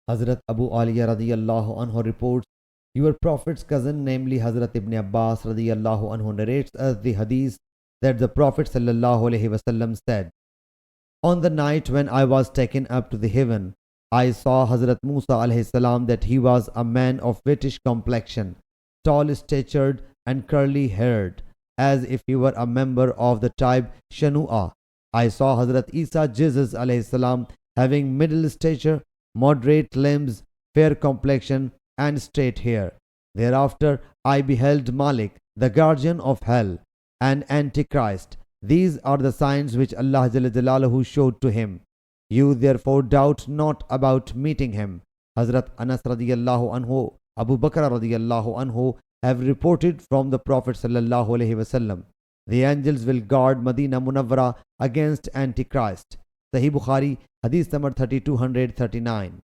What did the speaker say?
Hazrat Abu Aliya radiyallahu anhu reports, your Prophet's cousin, namely Hazrat Ibn Abbas radiyallahu anhu, narrates us the hadith that the Prophet sallallahu alaihi wasallam said, on the night when I was taken up to the heaven, I saw Hazrat Moosa alayhi salam, that he was a man of whitish complexion, tall statured and curly haired, as if he were a member of the tribe Shanu'a. I saw Hazrat Isa Jesus alayhi salam, having middle stature, moderate limbs, fair complexion, and straight hair. Thereafter I beheld Malik, the guardian of hell, and Antichrist. These are the signs which Allah Jalla Jalaluhu showed to him. You therefore doubt not about meeting him. Hazrat Anas radiyallahu anhu, Abu Bakr radiyallahu anhu have reported from the Prophet sallallahu alaihi wasallam, the angels will guard Medina Munawwara against Antichrist. Sahih Bukhari, Hadith number 3239.